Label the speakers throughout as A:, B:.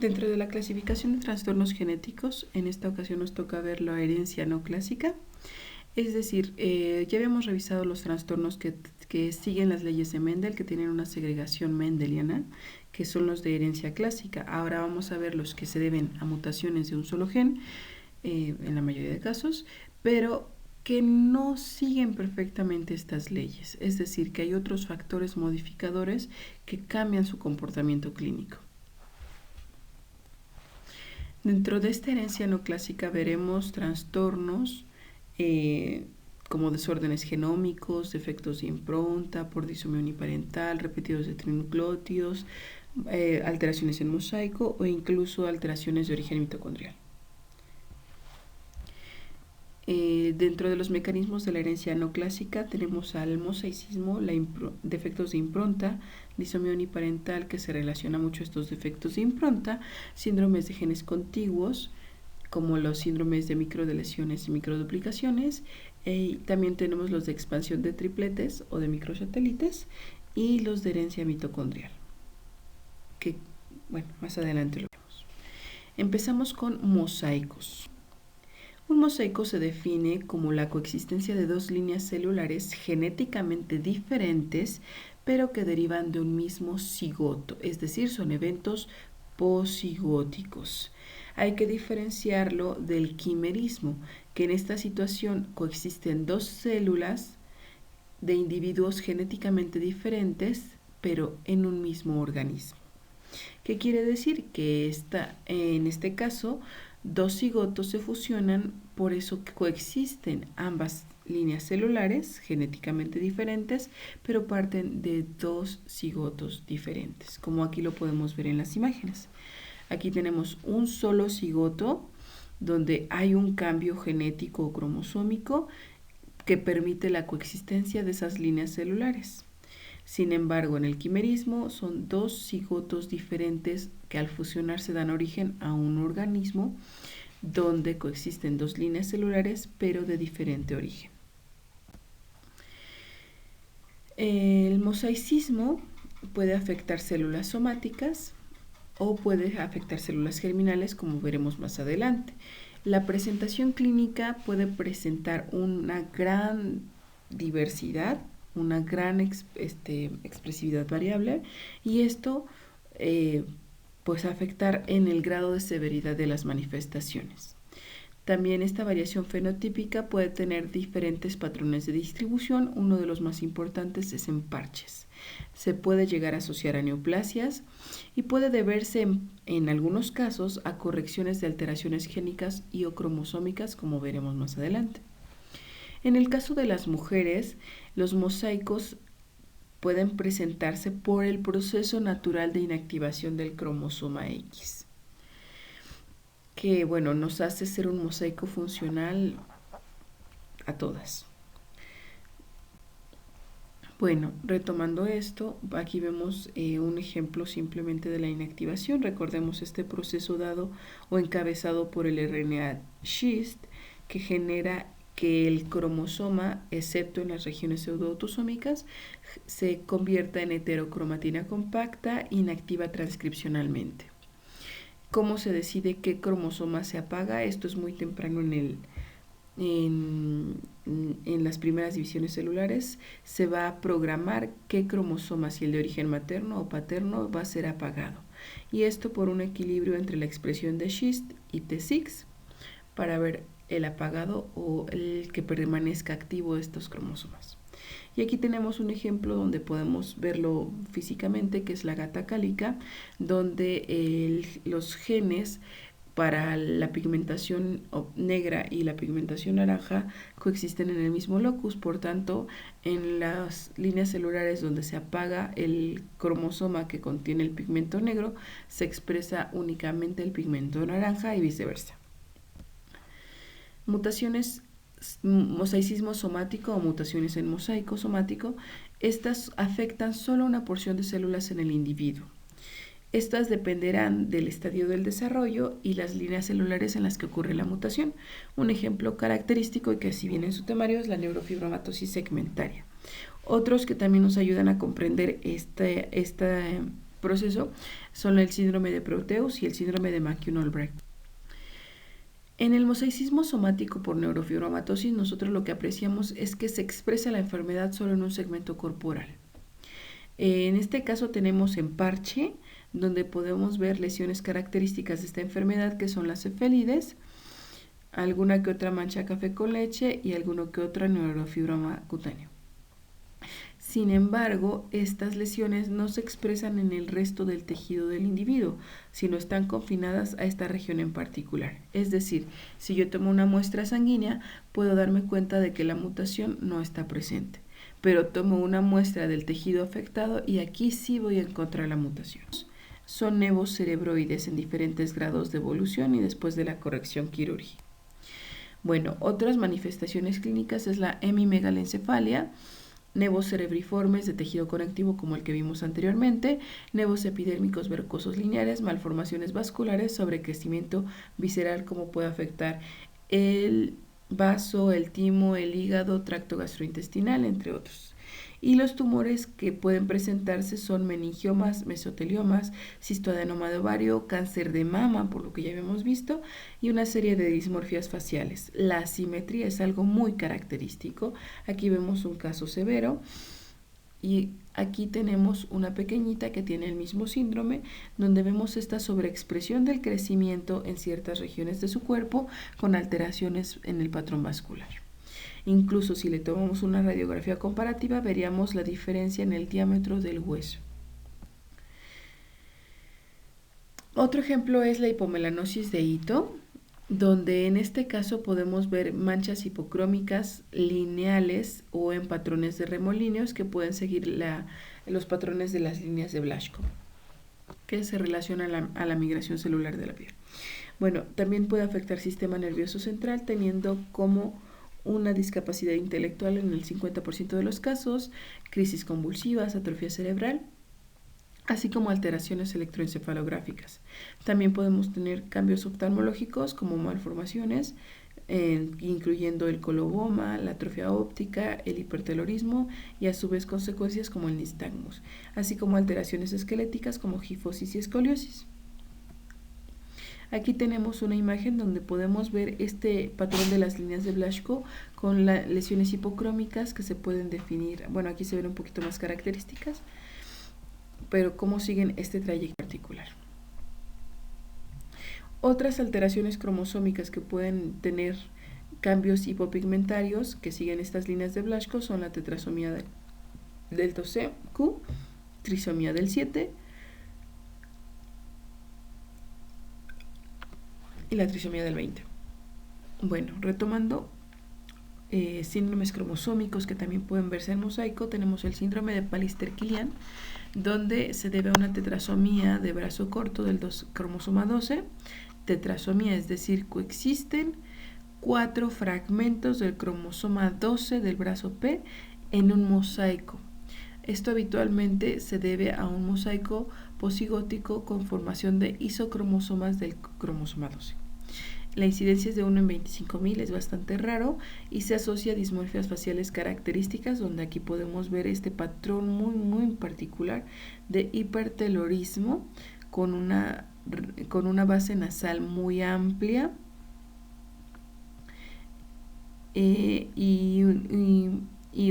A: Dentro de la clasificación de trastornos genéticos, en esta ocasión nos toca ver la herencia no clásica. Es decir, ya habíamos revisado los trastornos que siguen las leyes de Mendel, que tienen una segregación mendeliana, que son los de herencia clásica. Ahora vamos a ver los que se deben a mutaciones de un solo gen, en la mayoría de casos, pero que no siguen perfectamente estas leyes. Es decir, que hay otros factores modificadores que cambian su comportamiento clínico. Dentro de esta herencia no clásica veremos trastornos como desórdenes genómicos, defectos de impronta por disomía uniparental, repetidos de trinucleótidos, alteraciones en mosaico o incluso alteraciones de origen mitocondrial. Dentro de los mecanismos de la herencia no clásica tenemos al mosaicismo, defectos de impronta, disomía uniparental que se relaciona mucho a estos defectos de impronta, síndromes de genes contiguos como los síndromes de microdeleciones y microduplicaciones, también tenemos los de expansión de tripletes o de microsatélites y los de herencia mitocondrial, que bueno, más adelante lo vemos. Empezamos con mosaicos. Un mosaico se define como la coexistencia de dos líneas celulares genéticamente diferentes, pero que derivan de un mismo cigoto, es decir, son eventos posigóticos. Hay que diferenciarlo del quimerismo, que en esta situación coexisten dos células de individuos genéticamente diferentes, pero en un mismo organismo. ¿Qué quiere decir? Que en este caso, dos cigotos se fusionan, por eso que coexisten ambas líneas celulares genéticamente diferentes, pero parten de dos cigotos diferentes, como aquí lo podemos ver en las imágenes. Aquí tenemos un solo cigoto donde hay un cambio genético o cromosómico que permite la coexistencia de esas líneas celulares. Sin embargo, en el quimerismo son dos cigotos diferentes que al fusionarse dan origen a un organismo donde coexisten dos líneas celulares pero de diferente origen. El mosaicismo puede afectar células somáticas o puede afectar células germinales, como veremos más adelante. La presentación clínica puede presentar una gran diversidad, una gran expresividad variable, y esto pues afectar en el grado de severidad de las manifestaciones. También esta variación fenotípica puede tener diferentes patrones de distribución. Uno de los más importantes es en parches. Se puede llegar a asociar a neoplasias y puede deberse en algunos casos a correcciones de alteraciones génicas y o cromosómicas, como veremos más adelante. En el caso de las mujeres, los mosaicos pueden presentarse por el proceso natural de inactivación del cromosoma X, que bueno, nos hace ser un mosaico funcional a todas. Bueno, retomando esto, aquí vemos un ejemplo simplemente de la inactivación. Recordemos este proceso dado o encabezado por el RNA SHIST, que genera que el cromosoma, excepto en las regiones pseudoautosómicas, se convierta en heterocromatina compacta, inactiva transcripcionalmente. ¿Cómo se decide qué cromosoma se apaga? Esto es muy temprano en las primeras divisiones celulares. Se va a programar qué cromosoma, si el de origen materno o paterno, va a ser apagado. Y esto por un equilibrio entre la expresión de SHIST y T6 para ver el apagado o el que permanezca activo de estos cromosomas. Y aquí tenemos un ejemplo donde podemos verlo físicamente, que es la gata cálica, donde los genes para la pigmentación negra y la pigmentación naranja coexisten en el mismo locus. Por tanto, en las líneas celulares donde se apaga el cromosoma que contiene el pigmento negro, se expresa únicamente el pigmento naranja y viceversa. Mutaciones, mosaicismo somático o mutaciones en mosaico somático, estas afectan solo una porción de células en el individuo. Estas dependerán del estadio del desarrollo y las líneas celulares en las que ocurre la mutación. Un ejemplo característico y que así viene en su temario es la neurofibromatosis segmentaria. Otros que también nos ayudan a comprender esta proceso son el síndrome de Proteus y el síndrome de McCune-Albright. En el mosaicismo somático por neurofibromatosis, nosotros lo que apreciamos es que se expresa la enfermedad solo en un segmento corporal. En este caso tenemos en parche, donde podemos ver lesiones características de esta enfermedad, que son las cefalides, alguna que otra mancha café con leche y alguno que otra neurofibroma cutáneo. Sin embargo, estas lesiones no se expresan en el resto del tejido del individuo, sino están confinadas a esta región en particular. Es decir, si yo tomo una muestra sanguínea, puedo darme cuenta de que la mutación no está presente, pero tomo una muestra del tejido afectado y aquí sí voy a encontrar la mutación. Son nevos cerebroides en diferentes grados de evolución y después de la corrección quirúrgica. Bueno, otras manifestaciones clínicas es la hemimegalencefalia, nevos cerebriformes de tejido conectivo como el que vimos anteriormente, nevos epidérmicos verrucosos lineares, malformaciones vasculares, sobrecrecimiento visceral como puede afectar el vaso, el timo, el hígado, tracto gastrointestinal, entre otros. Y los tumores que pueden presentarse son meningiomas, mesoteliomas, cistoadenoma de ovario, cáncer de mama, por lo que ya habíamos visto, y una serie de dismorfias faciales. La asimetría es algo muy característico. Aquí vemos un caso severo y aquí tenemos una pequeñita que tiene el mismo síndrome, donde vemos esta sobreexpresión del crecimiento en ciertas regiones de su cuerpo con alteraciones en el patrón vascular. Incluso si le tomamos una radiografía comparativa, veríamos la diferencia en el diámetro del hueso. Otro ejemplo es la hipomelanosis de Ito, donde en este caso podemos ver manchas hipocrómicas lineales o en patrones de remolinos que pueden seguir los patrones de las líneas de Blaschko, que se relacionan a la migración celular de la piel. Bueno, también puede afectar el sistema nervioso central, teniendo como una discapacidad intelectual en el 50% de los casos, crisis convulsivas, atrofia cerebral, así como alteraciones electroencefalográficas. También podemos tener cambios oftalmológicos como malformaciones, incluyendo el coloboma, la atrofia óptica, el hipertelorismo y a su vez consecuencias como el nistagmus, así como alteraciones esqueléticas como gifosis y escoliosis. Aquí tenemos una imagen donde podemos ver este patrón de las líneas de Blaschko con las lesiones hipocrómicas que se pueden definir. Bueno, aquí se ven un poquito más características, pero cómo siguen este trayecto particular. Otras alteraciones cromosómicas que pueden tener cambios hipopigmentarios que siguen estas líneas de Blaschko son la tetrasomía del 12q, trisomía del 7, y la trisomía del 20. Bueno, retomando síndromes cromosómicos que también pueden verse en mosaico, tenemos el síndrome de Pallister-Killian, donde se debe a una tetrasomía de brazo corto del cromosoma 12, tetrasomía, es decir, coexisten 4 fragmentos del cromosoma 12 del brazo P en un mosaico. Esto habitualmente se debe a un mosaico posigótico con formación de isocromosomas del cromosoma 12. La incidencia es de 1 en 25.000, es bastante raro y se asocia a dismorfias faciales características, donde aquí podemos ver este patrón muy particular de hipertelorismo con una base nasal muy amplia y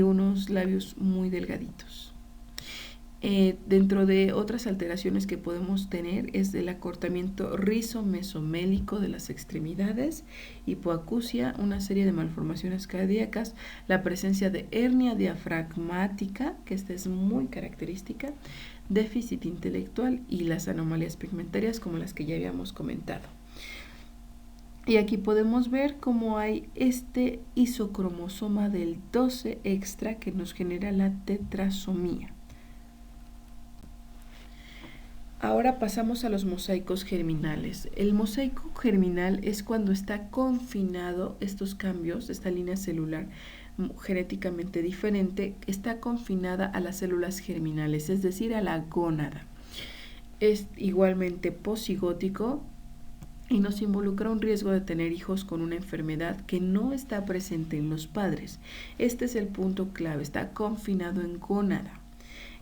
A: unos labios muy delgaditos. Dentro de otras alteraciones que podemos tener es el acortamiento rizomesomélico de las extremidades, hipoacusia, una serie de malformaciones cardíacas, la presencia de hernia diafragmática, que esta es muy característica, déficit intelectual y las anomalías pigmentarias como las que ya habíamos comentado. Y aquí podemos ver cómo hay este isocromosoma del 12 extra que nos genera la tetrasomía. Ahora pasamos a los mosaicos germinales. El mosaico germinal es cuando está confinado estos cambios, esta línea celular genéticamente diferente, está confinada a las células germinales, es decir, a la gónada. Es igualmente posigótico y nos involucra un riesgo de tener hijos con una enfermedad que no está presente en los padres. Este es el punto clave, está confinado en gónada.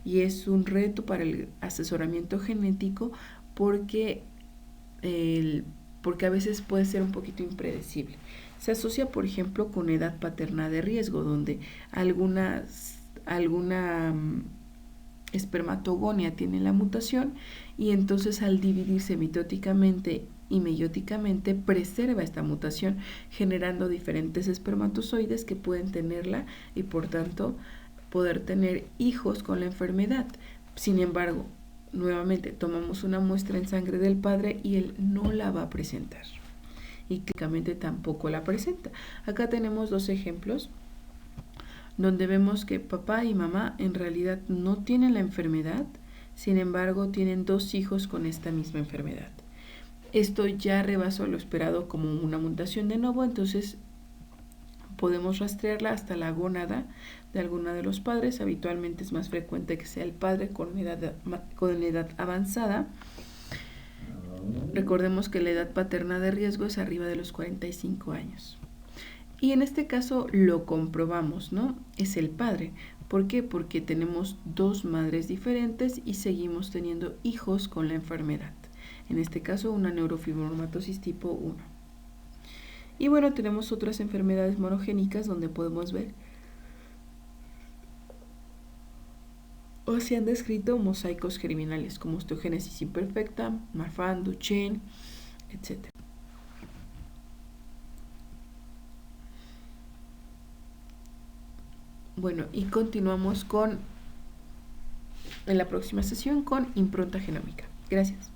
A: y es un reto para el asesoramiento genético porque, porque a veces puede ser un poquito impredecible. Se asocia, por ejemplo, con edad paterna de riesgo, donde alguna espermatogonia tiene la mutación y entonces al dividirse mitóticamente y meióticamente preserva esta mutación, generando diferentes espermatozoides que pueden tenerla y por tanto poder tener hijos con la enfermedad. Sin embargo, nuevamente tomamos una muestra en sangre del padre y él no la va a presentar y clínicamente tampoco la presenta. Acá tenemos dos ejemplos donde vemos que papá y mamá en realidad no tienen la enfermedad, sin embargo tienen 2 hijos con esta misma enfermedad. Esto ya rebasó lo esperado como una mutación de novo, entonces podemos rastrearla hasta la gónada de alguno de los padres. Habitualmente es más frecuente que sea el padre con edad avanzada. Recordemos que la edad paterna de riesgo es arriba de los 45 años. Y en este caso lo comprobamos, ¿no? Es el padre. ¿Por qué? Porque tenemos 2 madres diferentes y seguimos teniendo hijos con la enfermedad. En este caso, una neurofibromatosis tipo 1. Y bueno, tenemos otras enfermedades monogénicas donde podemos ver o se han descrito mosaicos germinales como osteogénesis imperfecta, Marfan, Duchenne, etc. Bueno, y continuamos en la próxima sesión con impronta genómica. Gracias.